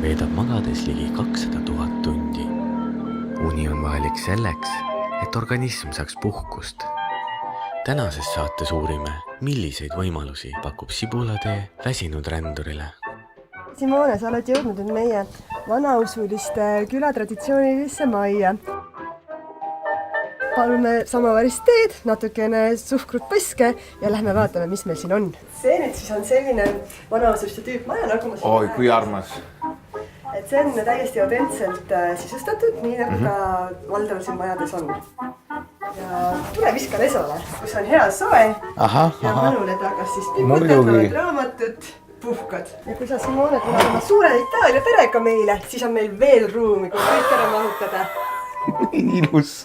veedab magades ligi 200 000 tundi. Uni on vajalik selleks, et organism saaks puhkust. Tänases saates uurime, milliseid võimalusi pakub sibulatee väsinud rändurile. Simone, sa oled jõudnud nüüd meie vanausuliste külatraditsioonilisse majja. Palume samavarist teed, natukene suhkrut põske ja lähme vaatame, mis meil siin on. See nüüd siis on selline vanausuliste tüüp maja, nagu ma Oi, kui armas. Et see on täiesti autentselt sisustatud, nii nagu ka valdaval siin majades on. Ja tule viska lesole, kus on hea soe ja mõnule tagas siis pingutad, raamatut, puhkad. Ja kui sa, Simone, tuled oma suure Itaalia perega meile, siis on meil veel ruumi, kui kõik ära mahutada. Ilus.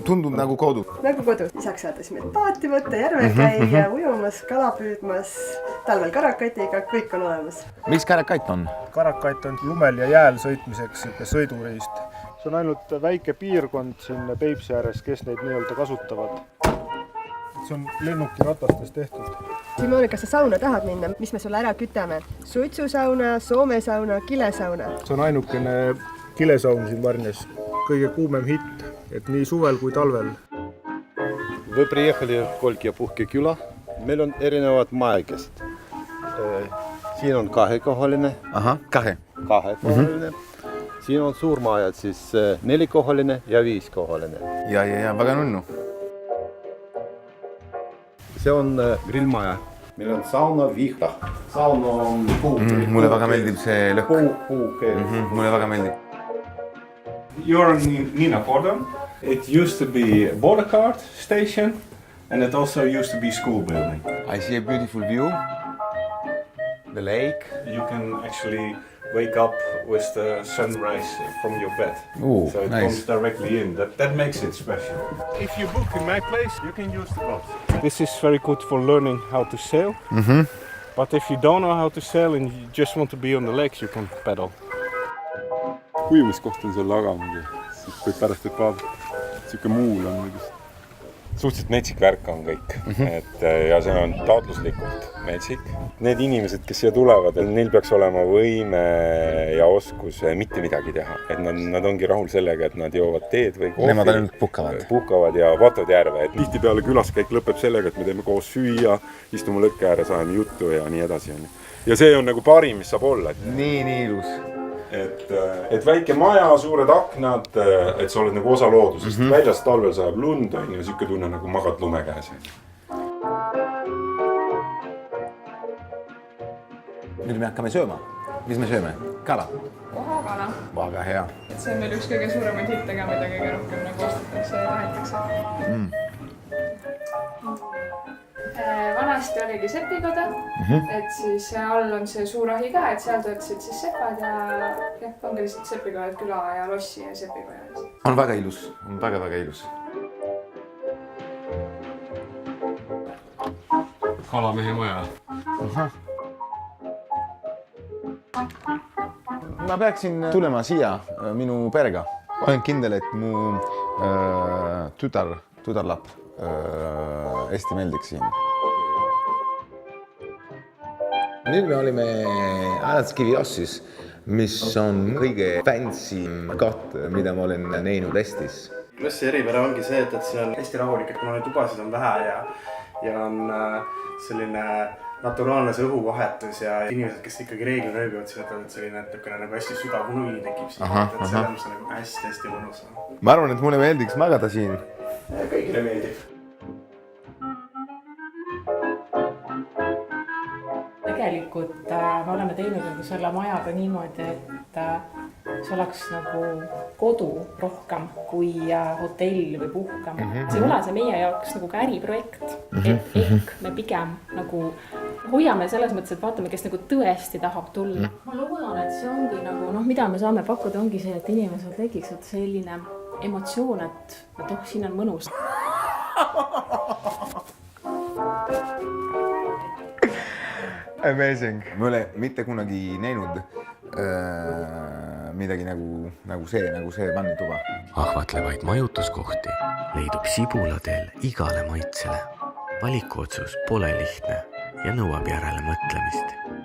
Tundub nagu kodu. Nagu kodu. Lisaks saada siis meil paati võtta, järvel käia, ujumas, kala püüdmas, talvel karakatiga, kõik on olemas. Mis karakait on? Karakait on lumel ja jääl sõitmiseks sõiduriist. See on ainult väike piirkond siin Peipsi ääres, kes neid nii-öelda kasutavad. See on lennukiratastest tehtud. Simone, kas sa sauna tahad minna? Mis me sulle ära kütame? Suitsusauna, soomesauna, kilesauna? See on ainukene kilesaun siin Varnjas. Kõige kuumem hitt, et nii suvel kui talvel. Вы приехали в Kolkja-Puhke küla. Meil on erinevad majakesed. Siin on kahekohaline. Kahekohaline. Siin on suurmajad, siis 4-kohaline ja 5-kohaline. Ja väga nunnu. See on grillmaja. Meil on sauna vihta. Sauna on puuk. Mulle väga meeldib see lõhk. Puuk. Mulle väga meeldib. You're in Nina Cordon. It used to be border guard station and it also used to be school building. I see a beautiful view. The lake. You can actually wake up with the sunrise from your bed. Ooh, so it nice. comes directly in. That makes it special. If you book in my place, you can use the boat. This is very good for learning how to sail. But if you don't know how to sail and you just want to be on the lakes, you can paddle. Kuivumiskoht on seal agamugi, kui pärast võib vaadata. Siuke muul on mingist. Suhteliselt metsik värk on kõik, ja see on taotluslikult metsik. Need inimesed, kes siia tulevad, neil peaks olema võime ja oskus mitte midagi teha. Et nad ongi rahul sellega, et nad joovad teed või kohvi. Nemad ainult puhkavad ja vaatavad järve. Tihtipeale külaskäik lõpeb sellega, et me teeme koos süüa, istume lõkke ääres, ajame juttu ja nii edasi. Ja see on nagu parim, mis saab olla. Nii ilus. Et väike maja, suured aknad, et sa oled nagu osa loodusest. Väljas talvel sajab lund ja siuke tunne nagu magad lume käes. Nüüd me hakkame sööma. Mis me sööme? Kala? Ohakala. Väga hea. See on meil üks kõige suuremaid hittega, mida kõige rohkem nagu ostetakse ja tahetakse. Vanasti oligi sepikoda, et siis all on see suur ahi ka, et seal töötasid siis sepad ja ongi lihtsalt sepikojad küla ja lossi ja sepikojad. On väga ilus, on väga ilus. Kalamehe maja. Ma peaksin tulema siia minu perega. Olen kindel, et mu tütarlap hästi meeldiks siin. Nüüd me olime Ääretskivi Ossis, mis on kõige fancy koht, mida ma olen näinud Eestis. Klassi eripära ongi see, et siin on hästi rahulik, et kuna neid tubasid on vähe ja on selline naturaalne see õhuvahetus ja inimesed, kes ikkagi reeglina ööbivad, siin on selline nagu hästi sügav unuini tekib siin, et see on nagu hästi mõnus. Ma arvan, et mulle meeldiks magada siin. Kõigile meeldib. Tegelikult me oleme teinud selle majaga niimoodi, et see oleks nagu kodu rohkem kui hotell või puhkam. See ei ole see meie jaoks nagu ka äriprojekt, et ehk me pigem nagu hoiame selles mõttes, et vaatame, kes nagu tõesti tahab tulla. Ma loodan, et see ongi nagu, mida me saame pakkuda, ongi see, et inimesed tekiksid selline emotsioon, et siin on mõnus. Amazing. Ma ei ole mitte kunagi näinud midagi nagu see vannituba. Ahvatlevaid majutuskohti leidub sibulateel igale maitsele. Valikuotsus pole lihtne ja nõuab järele mõtlemist.